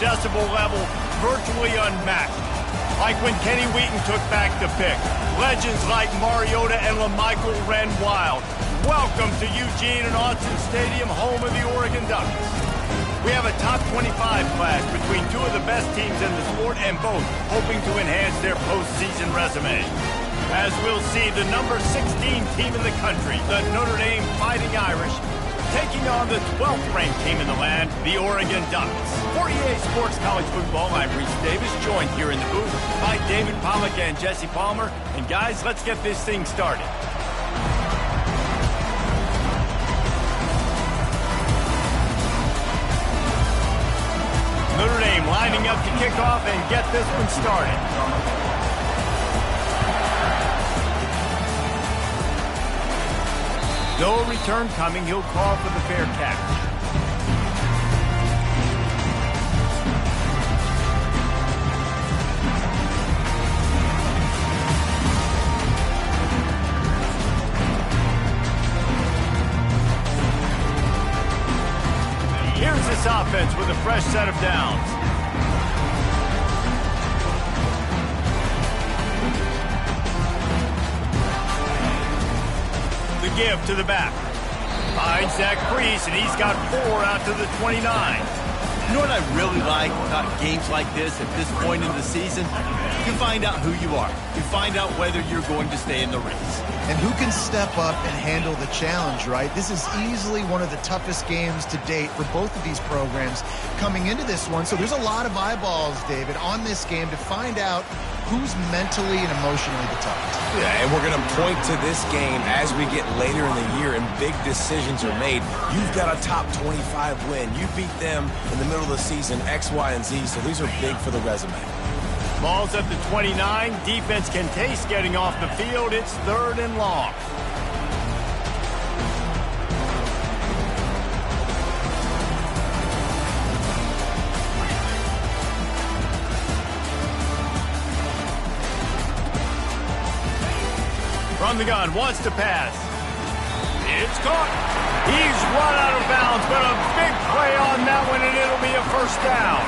decibel level virtually unmatched. Like when Kenny Wheaton took back the pick. Legends like Mariota and LaMichael ran wild. Welcome to Eugene and Autzen Stadium, home of the Oregon Ducks. We have a top 25 class between two of the best teams in the sport, and both hoping to enhance their postseason resume. As we'll see, the number 16 team in the country, the Notre Dame Fighting Irish, taking on the 12th ranked team in the land, the Oregon Ducks. For EA Sports College Football, I'm Reese Davis, joined here in the booth by David Pollack and Jesse Palmer. And guys, let's get this thing started. Notre Dame lining up to kick off and get this one started. No return coming, he'll call for the fair catch. Here's this offense with a fresh set of downs. The give to the back. Finds Zach Priest, and he's got 4 out to the 29. You know what I really like about games like this at this point in the season? You find out who you are. You find out whether you're going to stay in the race. And who can step up and handle the challenge, right? This is easily one of the toughest games to date for both of these programs coming into this one. So there's a lot of eyeballs, David, on this game to find out who's mentally and emotionally the toughest. Yeah, and we're going to point to this game as we get later in the year and big decisions are made. You've got a top 25 win. You beat them in the middle of the season, X, Y, and Z, so these are big for the resume. Ball's at the 29. Defense can taste getting off the field. It's 3rd and long. From the gun, wants to pass. It's caught. He's run out of bounds, but a big play on that one, and it'll be a first down.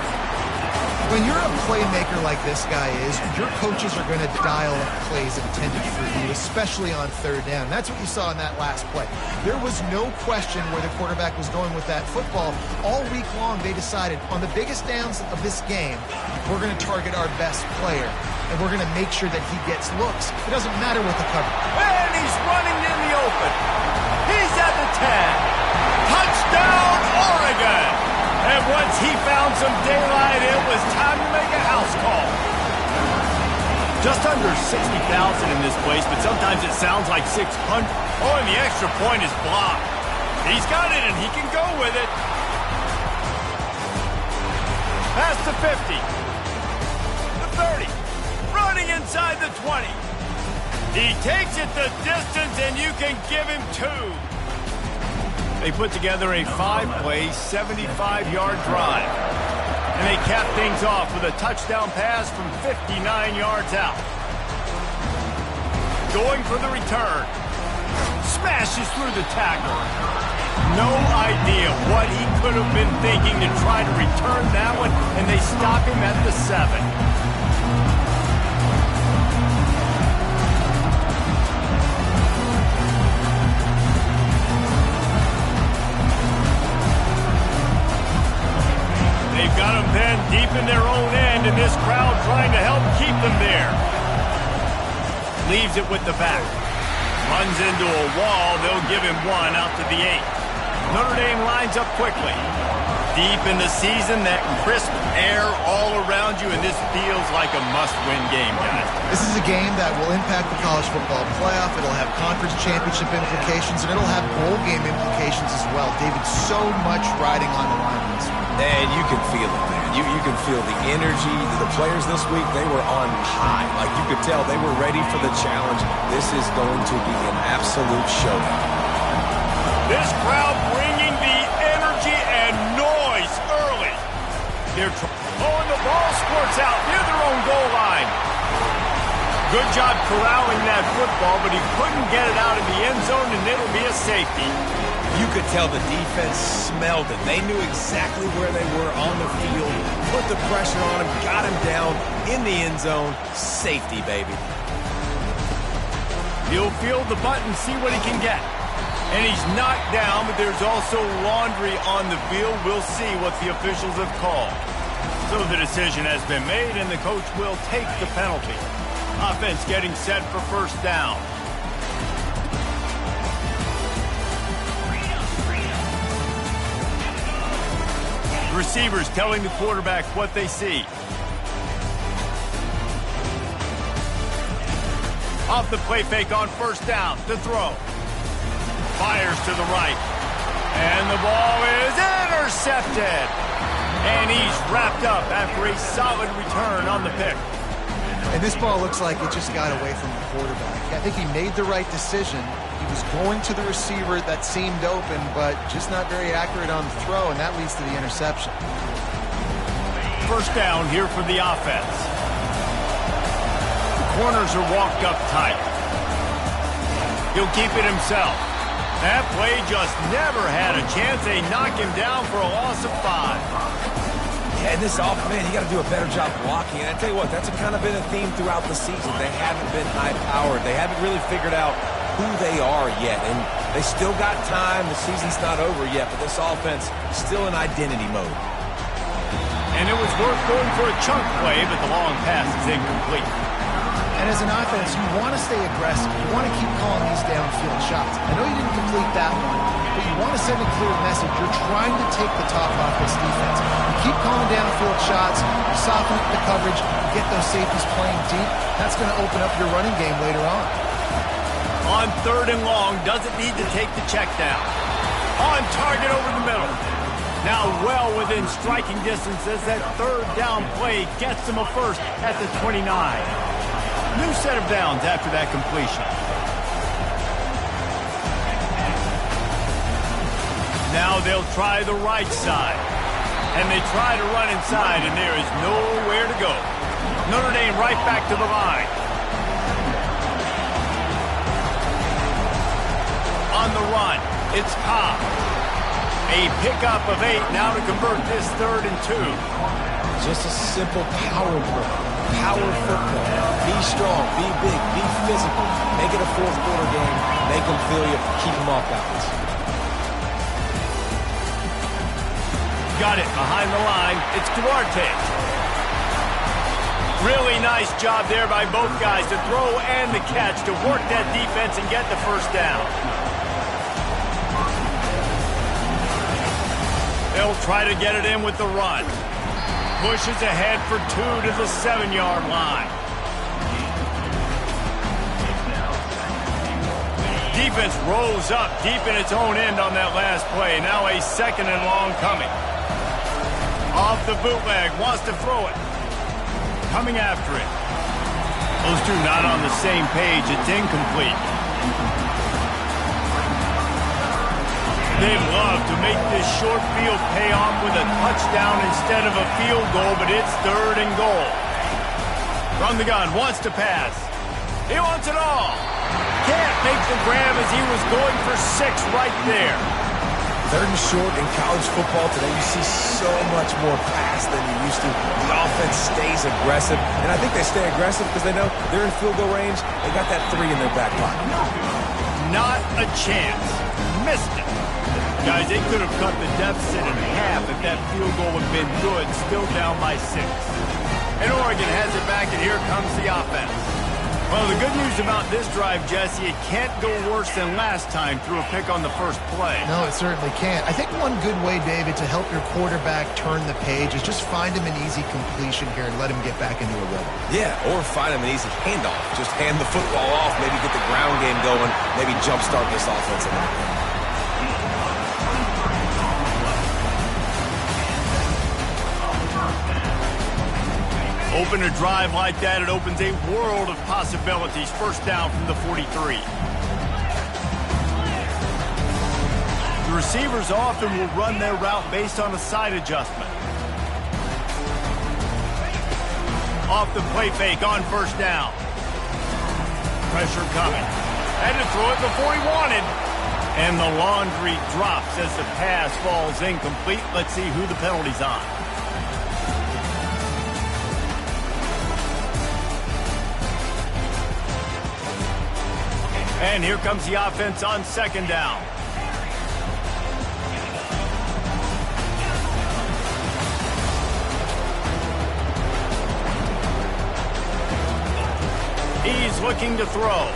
When you're a playmaker like this guy is, your coaches are going to dial up plays intended for you, especially on 3rd down. That's what you saw in that last play. There was no question where the quarterback was going with that football. All week long, they decided on the biggest downs of this game, we're going to target our best player, and we're going to make sure that he gets looks. It doesn't matter what the cover. And he's running in the open. He's at the 10. Touchdown, Oregon! And once he found some daylight, it was time to make a house call. Just under 60,000 in this place, but sometimes it sounds like 600. Oh, and the extra point is blocked. He's got it, and he can go with it. Past the 50. The 30. Running inside the 20. He takes it the distance, and you can give him 2. They put together a 5-play, 75-yard drive. And they cap things off with a touchdown pass from 59 yards out. Going for the return. Smashes through the tackle. No idea what he could have been thinking to try to return that one, and they stop him at the 7. They've got them then deep in their own end, and this crowd trying to help keep them there. Leaves it with the back. Runs into a wall. They'll give him 1 out to the 8. Notre Dame lines up quickly. Deep in the season, that crisp air all around you, and this feels like a must-win game, guys. This is a game that will impact the college football playoff. It'll have conference championship implications, and it'll have bowl game implications as well. David, so much riding on the line in this one. And you can feel it, man. You can feel the energy. The players this week, they were on high. Like you could tell they were ready for the challenge. This is going to be an absolute showdown. This crowd bringing the energy and noise early. They're and the ball squirts out near their own goal line. Good job corralling that football, but he couldn't get it out of the end zone, and it'll be a safety. You could tell the defense smelled it. They knew exactly where they were on the field, put the pressure on him, got him down in the end zone. Safety, baby. He'll feel the button, see what he can get. And he's knocked down, but there's also laundry on the field. We'll see what the officials have called. So the decision has been made, and the coach will take the penalty. Offense getting set for first down. Receivers telling the quarterback what they see. Off the play fake on first down to throw. Fires to the right. And the ball is intercepted. And he's wrapped up after a solid return on the pick. And this ball looks like it just got away from the quarterback. I think he made the right decision. He was going to the receiver that seemed open, but just not very accurate on the throw, and that leads to the interception. First down here for the offense. The corners are walked up tight. He'll keep it himself. That play just never had a chance. They knock him down for a loss of 5. Yeah, and this offense, man, you got to do a better job blocking. And I tell you what, that's kind of been a theme throughout the season. They haven't been high-powered. They haven't really figured out who they are yet. And they still got time. The season's not over yet, but this offense still in identity mode. And it was worth going for a chunk play, but the long pass is incomplete. And as an offense, you want to stay aggressive. You want to keep calling these downfield shots. I know you didn't complete that one, but you want to send a clear message. You're trying to take the top off this defense. You keep calling downfield shots, you soften up the coverage, you get those safeties playing deep. That's going to open up your running game later on. On third and long, doesn't need to take the check down. On target over the middle. Now well within striking distance as that third down play gets him a first at the 29. New set of downs after that completion. Now they'll try the right side. And they try to run inside, and there is nowhere to go. Notre Dame right back to the line. On the run, it's Cobb. A pickup of 8 now to convert this 3rd and 2. Just a simple power play. Power football. Be strong, be big, be physical. Make it a fourth quarter game. Make them feel you, keep them off balance. Got it behind the line. It's Duarte. Really nice job there by both guys to throw and the catch to work that defense and get the first down. They'll try to get it in with the run. Pushes ahead for 2 to the 7-yard line. Defense rolls up deep in its own end on that last play. Now a 2nd and long coming. Off the bootleg, wants to throw it. Coming after it. Those two not on the same page. It's incomplete. They'd love to make this short field pay off with a touchdown instead of a field goal, but it's 3rd and goal. From the gun, wants to pass. He wants it all. Can't make the grab as he was going for 6 right there. 3rd and short in college football today, you see so much more pass than you used to. The offense stays aggressive, and I think they stay aggressive because they know they're in field goal range. They got that 3 in their back pocket. Not a chance. Missed it. Guys, they could have cut the deficit in half if that field goal had been good, still down by 6. And Oregon has it back, and here comes the offense. Well, the good news about this drive, Jesse, it can't go worse than last time through a pick on the first play. No, it certainly can't. I think one good way, David, to help your quarterback turn the page is just find him an easy completion here and let him get back into a rhythm. Yeah, or find him an easy handoff. Just hand the football off, maybe get the ground game going, maybe jumpstart this offense a little bit. Open a drive like that, it opens a world of possibilities. First down from the 43. The receivers often will run their route based on a side adjustment. Off the play fake on first down. Pressure coming. Had to throw it before he wanted. And the laundry drops as the pass falls incomplete. Let's see who the penalty's on. And here comes the offense on second down. He's looking to throw.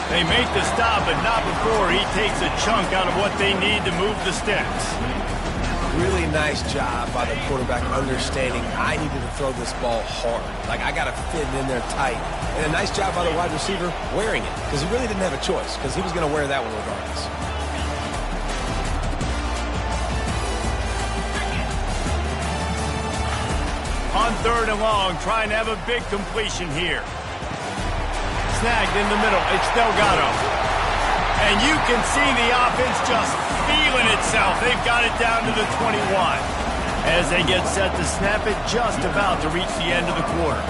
They make the stop, but not before he takes a chunk out of what they need to move the sticks. Really nice job by the quarterback understanding I needed to throw this ball hard. Like, I got to fit it in there tight. And a nice job by the wide receiver wearing it, because he really didn't have a choice, because he was going to wear that one regardless. On third and long, trying to have a big completion here. Snagged in the middle. It's Delgado. And you can see the offense just feeling itself. They've got it down to the 21. As they get set to snap it, just about to reach the end of the quarter.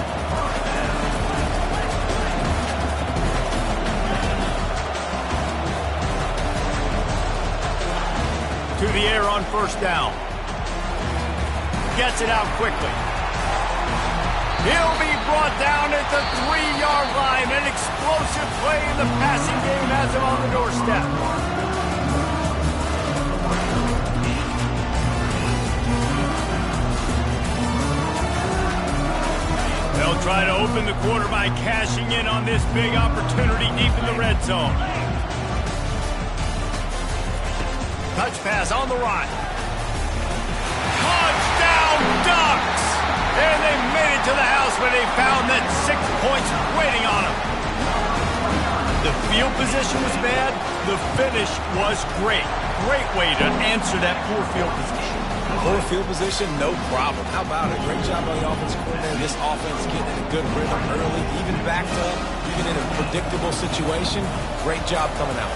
To the air on first down. Gets it out quickly. He'll be brought down at the 3-yard line. An explosive play in the passing game has him on the doorstep. They'll try to open the quarter by cashing in on this big opportunity deep in the red zone. Touch pass on the run. Touchdown Ducks! And they made it to the house where they found that 6 points waiting on them. The field position was bad. The finish was great. Great way to answer that poor field position. Poor field position, no problem. How about it? Great job by the offensive coordinator. This offense getting in a good rhythm early, even backed up, even in a predictable situation. Great job coming out.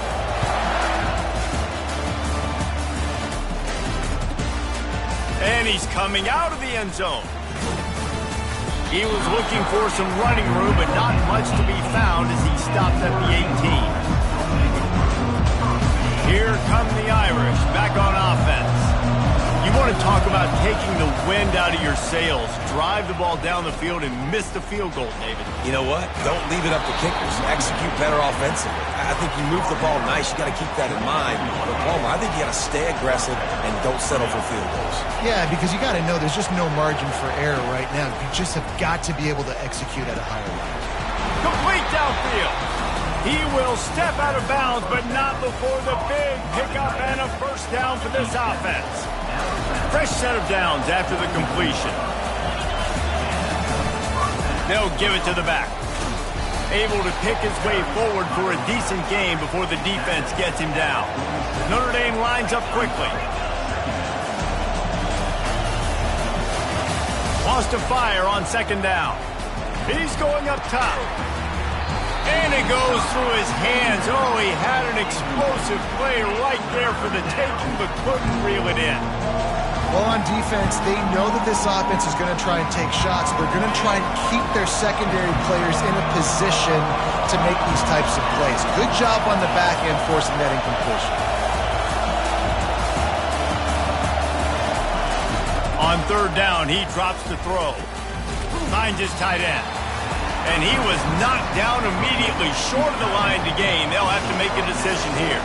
And he's coming out of the end zone. He was looking for some running room, but not much to be found as he stopped at the 18. Here come the Irish, back on offense. You want to talk about taking the wind out of your sails. Drive the ball down the field and miss the field goal, David. You know what? Don't leave it up to kickers. Execute better offensively. I think you move the ball nice. You got to keep that in mind. But Palmer, I think you got to stay aggressive and don't settle for field goals. Yeah, because you got to know there's just no margin for error right now. You just have got to be able to execute at a higher level. Complete downfield. He will step out of bounds, but not before the big pickup and a first down for this offense. Fresh set of downs after the completion. They'll give it to the back. Able to pick his way forward for a decent game before the defense gets him down. Notre Dame lines up quickly. Wants to fire on second down. He's going up top. And it goes through his hands. Oh, he had an explosive play right there for the taking, but couldn't reel it in. Well, on defense, they know that this offense is going to try and take shots. They're going to try and keep their secondary players in a position to make these types of plays. Good job on the back end forcing that incompletion. On third down, he drops the throw. Finds his tight end. And he was knocked down immediately short of the line to gain. They'll have to make a decision here.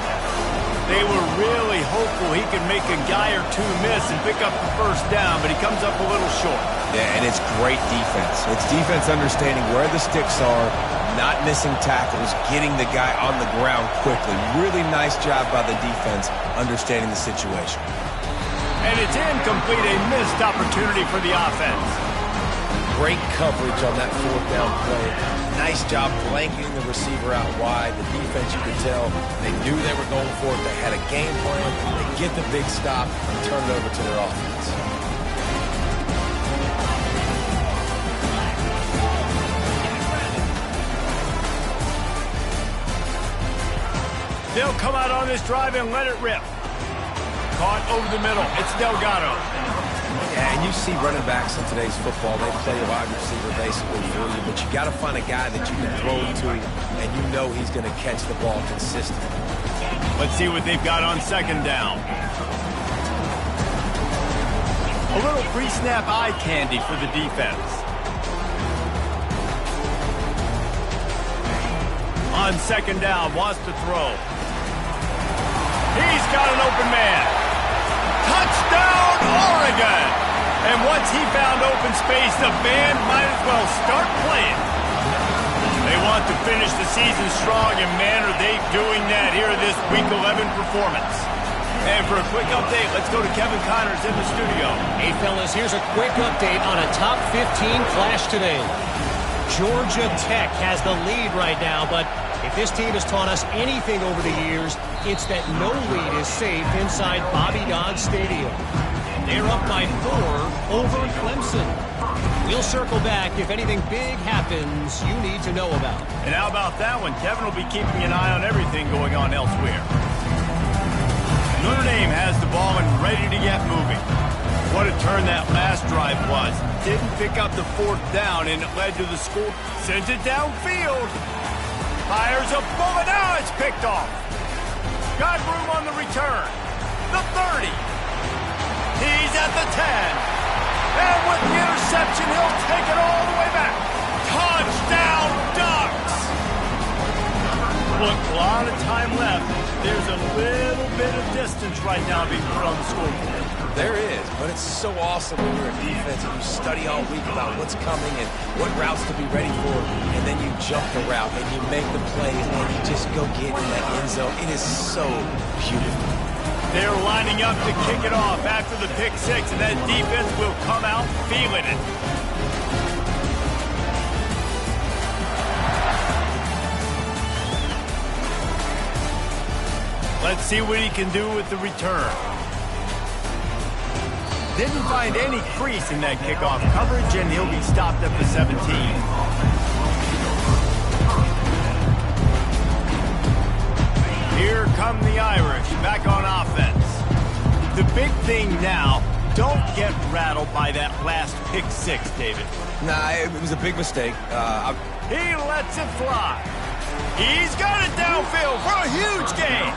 They were really hopeful he could make a guy or two miss and pick up the first down, but he comes up a little short. Yeah, and it's great defense. It's defense understanding where the sticks are, not missing tackles, getting the guy on the ground quickly. Really nice job by the defense understanding the situation. And it's incomplete, a missed opportunity for the offense. Great coverage on that fourth down play. Nice job blanketing the receiver out wide. The defense, you could tell, they knew they were going for it. They had a game plan. They get the big stop and turn it over to their offense. They'll come out on this drive and let it rip. Caught over the middle. It's Delgado. Yeah, and you see running backs in today's football, they play a wide receiver basically for you, but you got to find a guy that you can throw to, and you know he's going to catch the ball consistently. Let's see what they've got on second down. A little pre-snap eye candy for the defense. On second down, wants to throw. He's got an open man. Touchdown, Oregon! And once he found open space, the band might as well start playing. They want to finish the season strong, and man, are they doing that here in this Week 11 performance. And for a quick update, let's go to Kevin Connors in the studio. Hey, fellas, here's a quick update on a top 15 clash today. Georgia Tech has the lead right now, but if this team has taught us anything over the years, it's that no lead is safe inside Bobby Dodd Stadium. They're up by 4 over Clemson. We'll circle back if anything big happens you need to know about. And how about that one? Kevin will be keeping an eye on everything going on elsewhere. Notre Dame has the ball and ready to get moving. What a turn that last drive was. Didn't pick up the 4th down, and it led to the score. Sends it downfield. Fires a bullet. Now it's picked off. Got room on the return. The 30. He's at the 10. And with the interception, he'll take it all the way back. Touchdown, Ducks! Look, a lot of time left. There's a little bit of distance right now being put on the scoreboard. There is, but it's so awesome when you're a defense and you study all week about what's coming and what routes to be ready for, and then you jump the route and you make the plays and you just go get in that end zone. It is so beautiful. They're lining up to kick it off after the pick 6, and that defense will come out feeling it. Let's see what he can do with the return. Didn't find any crease in that kickoff coverage, and he'll be stopped at the 17. Here come the Irish, back on offense. The big thing now, don't get rattled by that last pick 6, David. Nah, it was a big mistake. He lets it fly. He's got it downfield for a huge gain.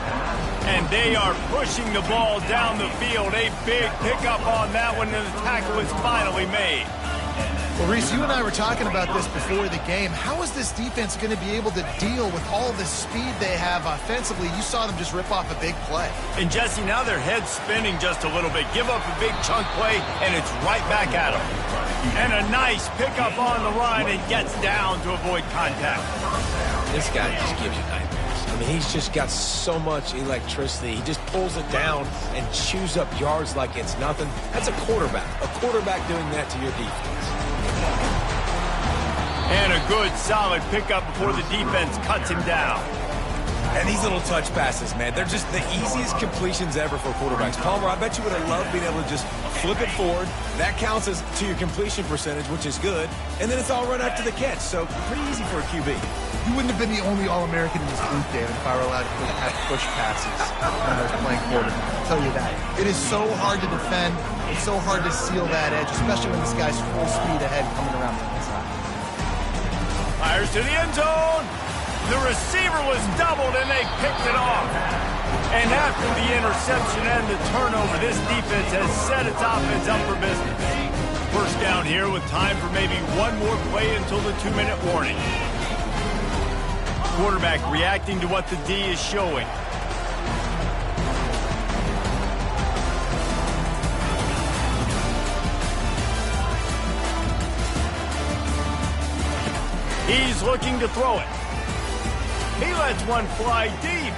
And they are pushing the ball down the field. A big pickup on that one, and the tackle is finally made. Well, Reese, you and I were talking about this before the game. How is this defense going to be able to deal with all the speed they have offensively? You saw them just rip off a big play. And Jesse, now their head's spinning just a little bit. Give up a big chunk play, and it's right back at them. And a nice pickup on the run, and gets down to avoid contact. This guy just gives you nightmares. I mean, he's just got so much electricity. He just pulls it down and chews up yards like it's nothing. That's a quarterback. A quarterback doing that to your defense. And a good, solid pickup before the defense cuts him down. And these little touch passes, man, they're just the easiest completions ever for quarterbacks. Palmer, I bet you would have loved being able to just flip it forward. That counts as to your completion percentage, which is good. And then it's all run after the catch, so pretty easy for a QB. You wouldn't have been the only All-American in this group, David, if I were allowed to have push passes when I was playing quarterback. I'll tell you that. It is so hard to defend. It's so hard to seal that edge, especially when this guy's full speed ahead coming around the inside. Fires to the end zone. The receiver was doubled, and they picked it off. And after the interception and the turnover, this defense has set its offense up for business. First down here with time for maybe one more play until the 2-minute warning. Quarterback reacting to what the D is showing. He's looking to throw it. He lets one fly deep.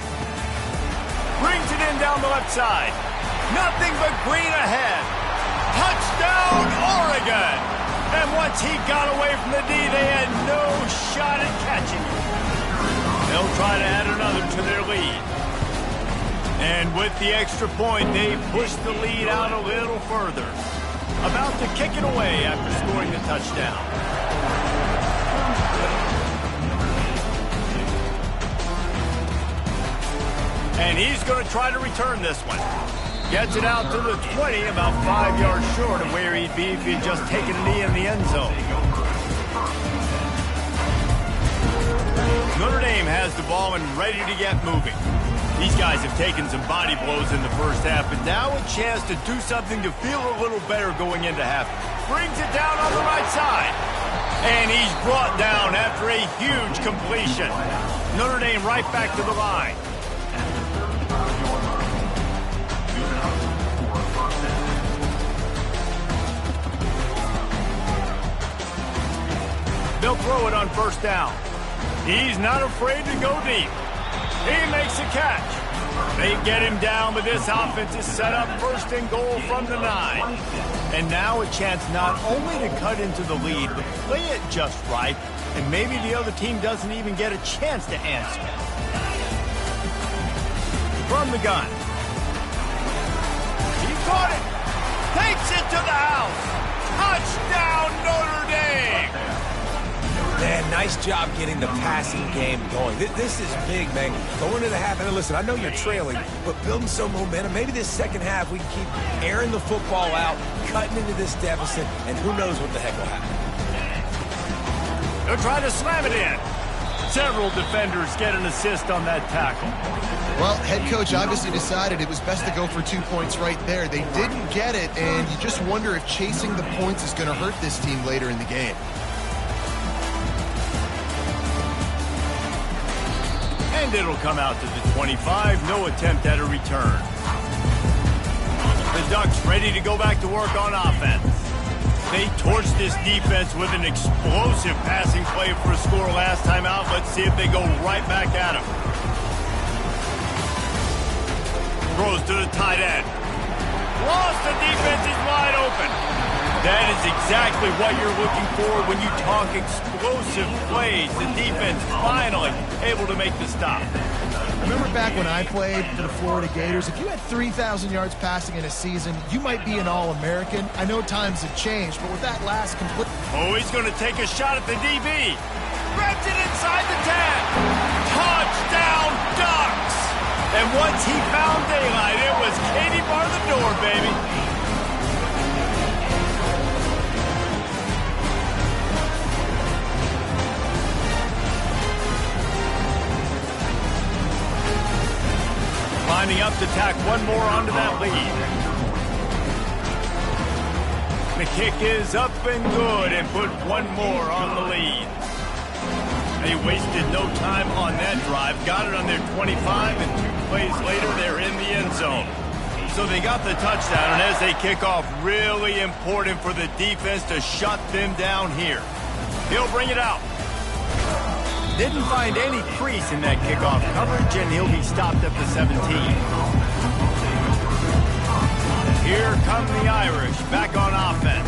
Brings it in down the left side. Nothing but green ahead. Touchdown, Oregon! And once he got away from the D, they had no shot at catching him. They'll try to add another to their lead. And with the extra point, they push the lead out a little further. About to kick it away after scoring the touchdown. And he's going to try to return this one. Gets it out to the 20, about 5 yards short of where he'd be if he'd just taken a knee in the end zone. Notre Dame has the ball and ready to get moving. These guys have taken some body blows in the first half, but now a chance to do something to feel a little better going into half. Brings it down on the right side. And he's brought down after a huge completion. Notre Dame right back to the line. They'll throw it on first down. He's not afraid to go deep. He makes a catch. They get him down, but this offense is set up first and goal from the 9. And now a chance not only to cut into the lead, but play it just right, and maybe the other team doesn't even get a chance to answer. From the gun. He caught it. Takes it to the house. Touchdown, Notre Dame. Man, nice job getting the passing game going. This is big, man. Going into the half, and listen, I know you're trailing, but building some momentum. Maybe this second half we can keep airing the football out, cutting into this deficit, and who knows what the heck will happen. They're trying to slam it in. Several defenders get an assist on that tackle. Well, head coach obviously decided it was best to go for 2 points right there. They didn't get it, and you just wonder if chasing the points is going to hurt this team later in the game. And it'll come out to the 25. No attempt at a return. The Ducks ready to go back to work on offense. They torched this defense with an explosive passing play for a score last time out. Let's see if they go right back at him. Throws to the tight end. Lost, the defense is wide open. That is exactly what you're looking for when you talk explosive plays. The defense finally able to make the stop. Remember back when I played for the Florida Gators, if you had 3,000 yards passing in a season, you might be an All-American. I know times have changed, but with that last complete... Oh, he's going to take a shot at the DB. Grabs it inside the 10. Touchdown, Ducks! And once he found daylight, it was Katie bar the door, baby. Lining up to tack one more onto that lead. The kick is up and good and put one more on the lead. They wasted no time on that drive. Got it on their 25, and 2 plays later, they're in the end zone. So they got the touchdown, and as they kick off, really important for the defense to shut them down here. He'll bring it out. Didn't find any crease in that kickoff coverage, and he'll be stopped at the 17. Here come the Irish, back on offense.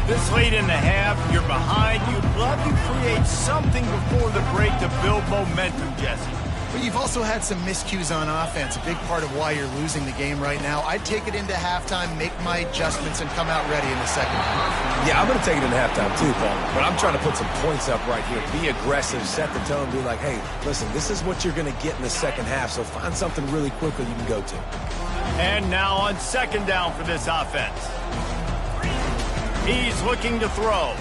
This late in the half, you're behind. You'd love to create something before the break to build momentum, Jesse. But you've also had some miscues on offense, a big part of why you're losing the game right now. I'd take it into halftime, make my adjustments, and come out ready in the second half. Yeah, I'm going to take it into halftime too, Paul. But I'm trying to put some points up right here. Be aggressive, set the tone, be like, hey, listen, this is what you're going to get in the second half, so find something really quickly you can go to. And now on second down for this offense. He's looking to throw.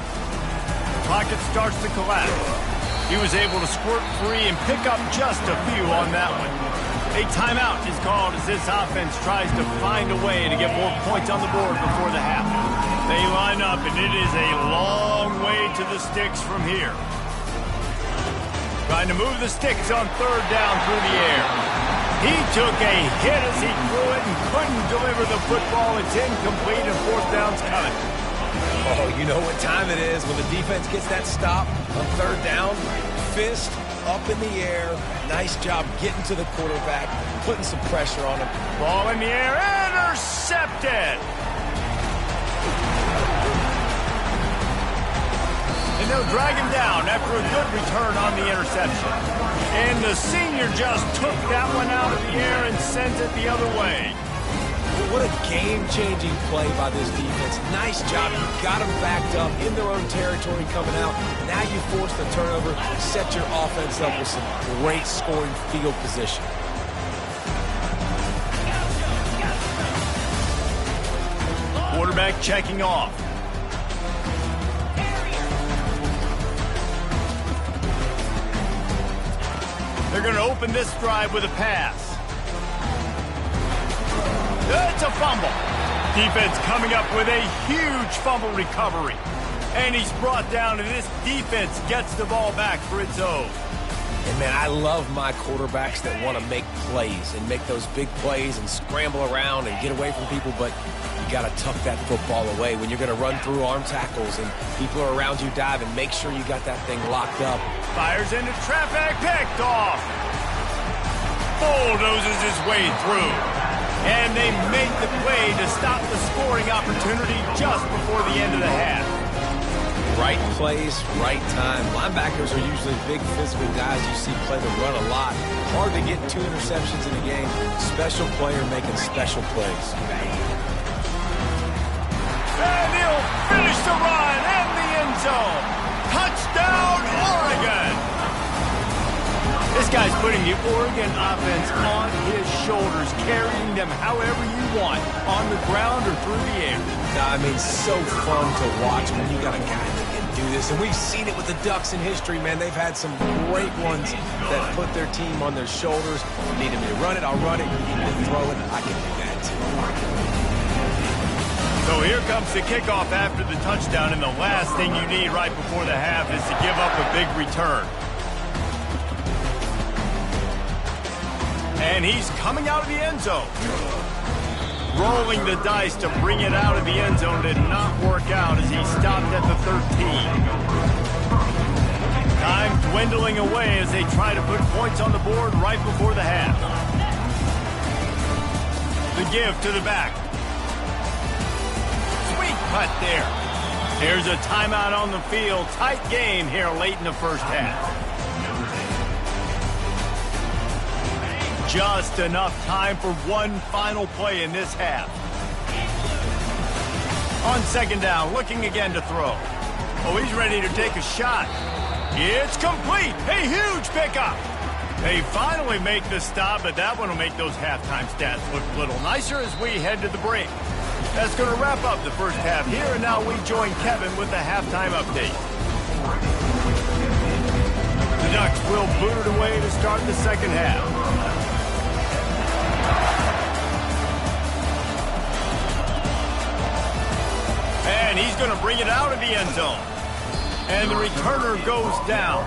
Pocket starts to collapse. He was able to squirt free and pick up just a few on that one. A timeout is called as this offense tries to find a way to get more points on the board before the half. They line up, and it is a long way to the sticks from here. Trying to move the sticks on third down through the air. He took a hit as he threw it and couldn't deliver the football. It's incomplete, and fourth down's coming. Oh, you know what time it is when the defense gets that stop on third down. Fist up in the air. Nice job getting to the quarterback, putting some pressure on him. Ball in the air, intercepted. And they'll drag him down after a good return on the interception. And the senior just took that one out of the air and sent it the other way. What a game-changing play by this defense. Nice job. You got them backed up in their own territory coming out. Now you force the turnover, set your offense up with some great scoring field position. Quarterback checking off. They're going to open this drive with a pass. It's a fumble. Defense coming up with a huge fumble recovery. And he's brought down, and this defense gets the ball back for its own. And, man, I love my quarterbacks that want to make plays and make those big plays and scramble around and get away from people, but you got to tuck that football away. When you're going to run through arm tackles and people are around you diving, make sure you got that thing locked up. Fires into traffic, picked off. Bulldozes his way through. And they make the play to stop the scoring opportunity just before the end of the half. Right place, right time. Linebackers are usually big physical guys you see play the run a lot. Hard to get 2 interceptions in a game. Special player making special plays. And he'll finish the run in the end zone. Touchdown, Oregon! This guy's putting the Oregon offense on his shoulders, carrying them however you want, on the ground or through the air. I mean, so fun to watch when you got a guy that can do this. And we've seen it with the Ducks in history, man. They've had some great ones that put their team on their shoulders. You need me to run it, I'll run it. You need me to throw it, I can do that too. So here comes the kickoff after the touchdown, and the last thing you need right before the half is to give up a big return. And he's coming out of the end zone. Rolling the dice to bring it out of the end zone did not work out as he stopped at the 13. Time dwindling away as they try to put points on the board right before the half. The give to the back. Sweet cut there. There's a timeout on the field. Tight game here late in the first half. Just enough time for one final play in this half. On second down, looking again to throw. Oh, he's ready to take a shot. It's complete. A huge pickup. They finally make the stop, but that one will make those halftime stats look a little nicer as we head to the break. That's going to wrap up the first half here, and now we join Kevin with the halftime update. The Ducks will boot it away to start the second half. And he's going to bring it out of the end zone. And the returner goes down.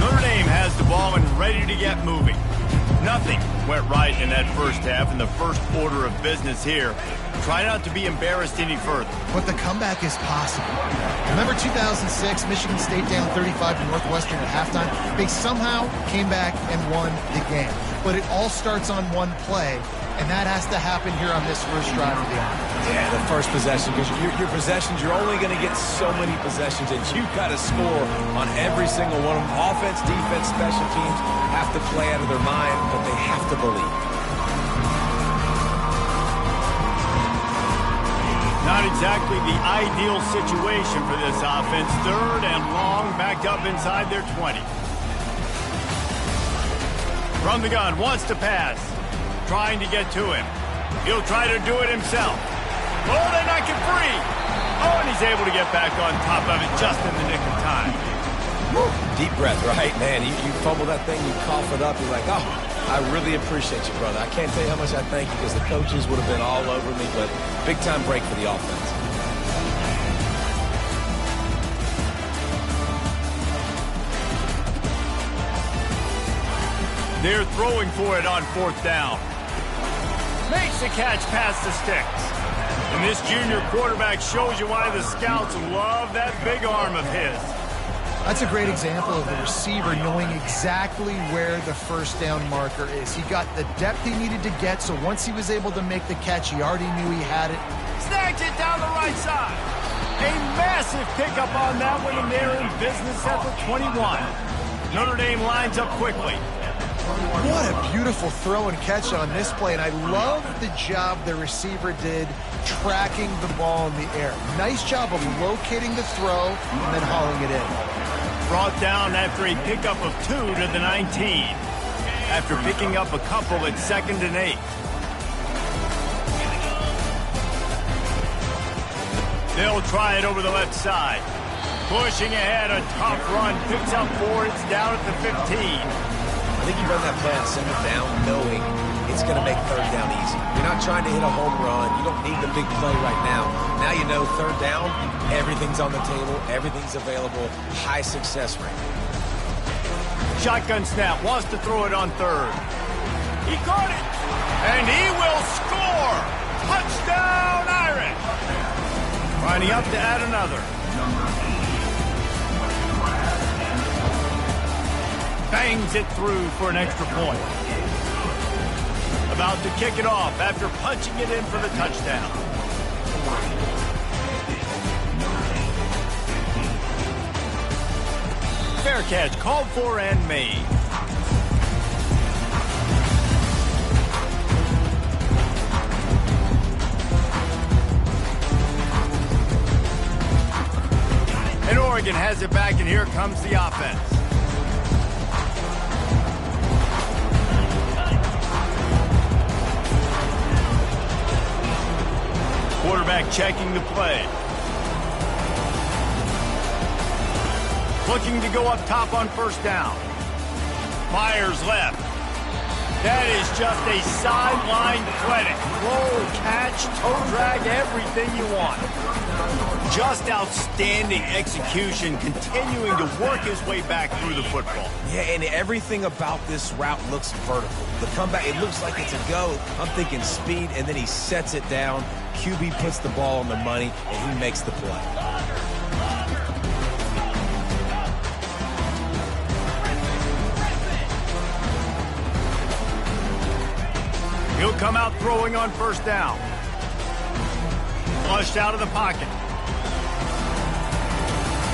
Notre Dame has the ball and ready to get moving. Nothing went right in that first half, in the first order of business here. Try not to be embarrassed any further. But the comeback is possible. Remember 2006, Michigan State down 35 to Northwestern at halftime? They somehow came back and won the game. But it all starts on one play, and that has to happen here on this first drive of the offense. Yeah, the first possession, because your possessions, you're only going to get so many possessions, and you've got to score on every single one of them. Offense, defense, special teams have to play out of their mind, but they have to believe. Not exactly the ideal situation for this offense. Third and long, backed up inside their 20. From the gun, wants to pass. Trying to get to him. He'll try to do it himself. Oh, they knock it free. Oh, and he's able to get back on top of it just in the nick of time. Woo. Deep breath, right, man? You fumble that thing, you cough it up, you're like, oh, I really appreciate you, brother. I can't tell you how much I thank you because the coaches would have been all over me, but big-time break for the offense. They're throwing for it on fourth down. Makes the catch past the sticks. And this junior quarterback shows you why the scouts love that big arm of his. That's a great example of the receiver knowing exactly where the first down marker is. He got the depth he needed to get, so once he was able to make the catch, he already knew he had it. Snags it down the right side. A massive pickup on that one, and they're in business at the 21. Notre Dame lines up quickly. What a beautiful throw and catch on this play, and I love the job the receiver did tracking the ball in the air. Nice job of locating the throw and then hauling it in. Brought down after a pickup of 2 to the 19. After picking up a couple at 2nd and 8. They'll try it over the left side. Pushing ahead, a tough run. Picks up 4. It's down at the 15. think you run that play on second down knowing it's going to make third down easy. You're not trying to hit a home run. You don't need the big play right now. Now you know third down, everything's on the table, everything's available, high success rate. Shotgun snap, wants to throw it on third. He caught it, and he will score! Touchdown, Irish! Lining up to add another. Bangs it through for an extra point. About to kick it off after punching it in for the touchdown. Fair catch, called for and made. And Oregon has it back, and here comes the offense. Quarterback checking the play. Looking to go up top on first down. Myers left. That is just a sideline clinic. Roll, catch, toe drag, everything you want. Just outstanding execution, continuing to work his way back through the football. Yeah, and everything about this route looks vertical. The comeback, it looks like it's a go. I'm thinking speed, and then he sets it down. QB puts the ball on the money, and he makes the play. He'll come out throwing on first down. Flushed out of the pocket.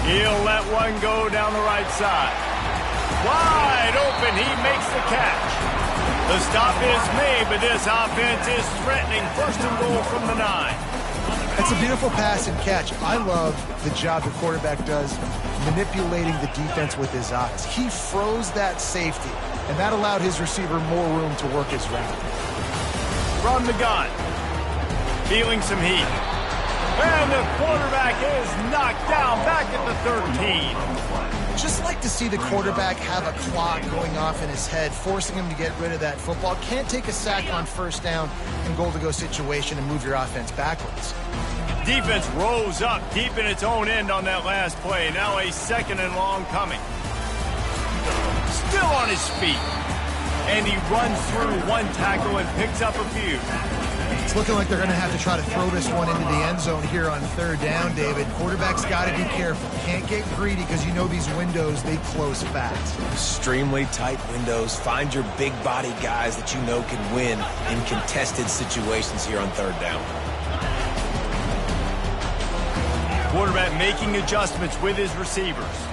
He'll let one go down the right side. Wide open, he makes the catch. The stop is made, but this offense is threatening. First and goal from the 9. It's a beautiful pass and catch. I love the job the quarterback does manipulating the defense with his eyes. He froze that safety, and that allowed his receiver more room to work his route. From the gun. Feeling some heat. And the quarterback is knocked down back at the 13. Just like to see the quarterback have a clock going off in his head, forcing him to get rid of that football. Can't take a sack on first down and goal-to-go situation and move your offense backwards. Defense rose up deep in its own end on that last play. Now a second and long coming. Still on his feet. And he runs through one tackle and picks up a few. It's looking like they're going to have to try to throw this one into the end zone here on third down, David. Quarterback's got to be careful. Can't get greedy because you know these windows, they close fast. Extremely tight windows. Find your big body guys that you know can win in contested situations here on third down. Quarterback making adjustments with his receivers.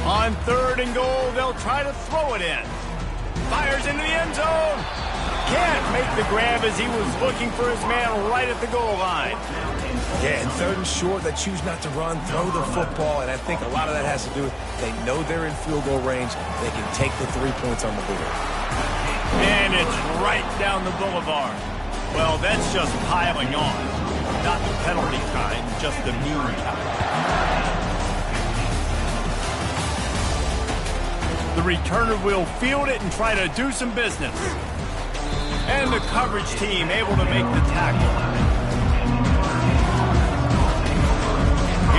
On third and goal, they'll try to throw it in. Fires into the end zone. Can't make the grab as he was looking for his man right at the goal line. Yeah, and third and short, they choose not to run, throw the football, and I think a lot of that has to do with they know they're in field goal range. They can take the 3 points on the board. And it's right down the boulevard. Well, that's just piling on. Not the penalty kind, just the mean kind. The returner will field it and try to do some business. And the coverage team able to make the tackle.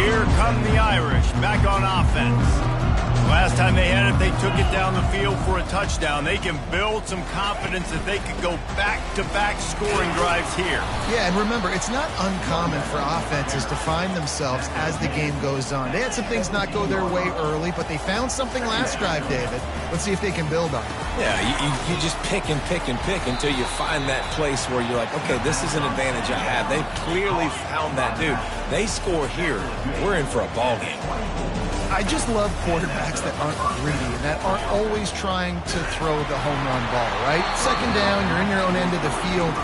Here come the Irish back on offense. Last time they had it, they took it down the field for a touchdown. They can build some confidence that they could go back-to-back scoring drives here. Yeah, and remember, it's not uncommon for offenses to find themselves as the game goes on. They had some things not go their way early, but they found something last drive, David. Let's see if they can build on it. Yeah, you just pick and pick and pick until you find that place where you're like, okay, this is an advantage I have. They clearly found that dude. They score here, we're in for a ball game. I just love quarterbacks that aren't greedy and that aren't always trying to throw the home run ball, right? Second down, you're in your own end of the field.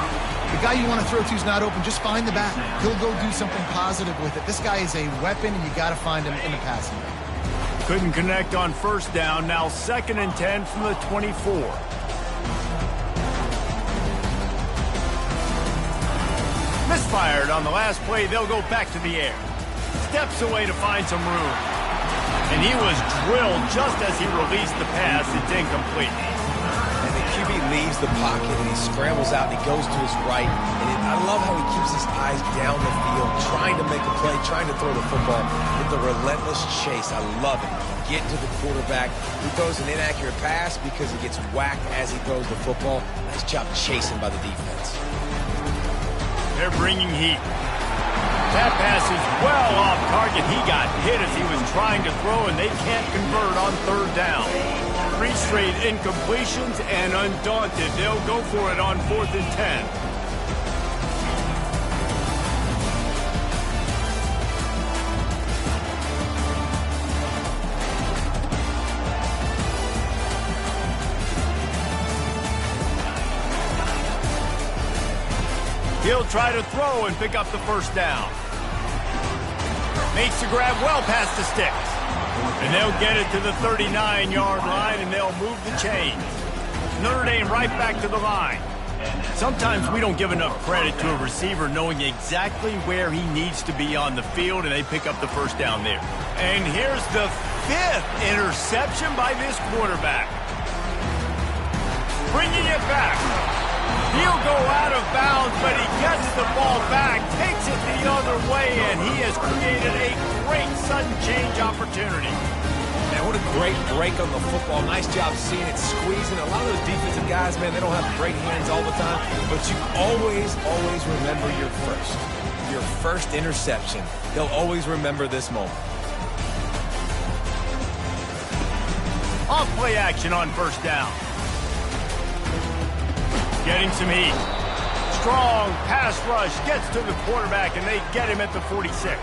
The guy you want to throw to is not open. Just find the back. He'll go do something positive with it. This guy is a weapon, and you got to find him in the passing game. Couldn't connect on first down. Now 2nd and 10 from the 24. Misfired on the last play. They'll go back to the air. Steps away to find some room. And he was drilled just as he released the pass. It's incomplete. And the QB leaves the pocket and he scrambles out and he goes to his right. And I love how he keeps his eyes down the field, trying to make a play, trying to throw the football with the relentless chase. I love it. Get to the quarterback. He throws an inaccurate pass because he gets whacked as he throws the football. Nice job chasing by the defense. They're bringing heat. That pass is well off target. He got hit as he was trying to throw, and they can't convert on third down. 3 straight incompletions, and undaunted, they'll go for it on 4th and 10. He'll try to throw and pick up the first down. Makes the grab well past the sticks. And they'll get it to the 39-yard line, and they'll move the chains. Notre Dame right back to the line. Sometimes we don't give enough credit to a receiver knowing exactly where he needs to be on the field, and they pick up the first down there. And here's the 5th interception by this quarterback. Bringing it back. He'll go out of bounds, but he gets the ball back, takes it the other way, and he has created a great sudden change opportunity. Man, what a great break on the football. Nice job seeing it, squeezing. A lot of those defensive guys, man, they don't have great hands all the time, but you always remember your first interception. They'll always remember this moment. Off play action on first down. Getting some heat. Strong pass rush gets to the quarterback, and they get him at the 46.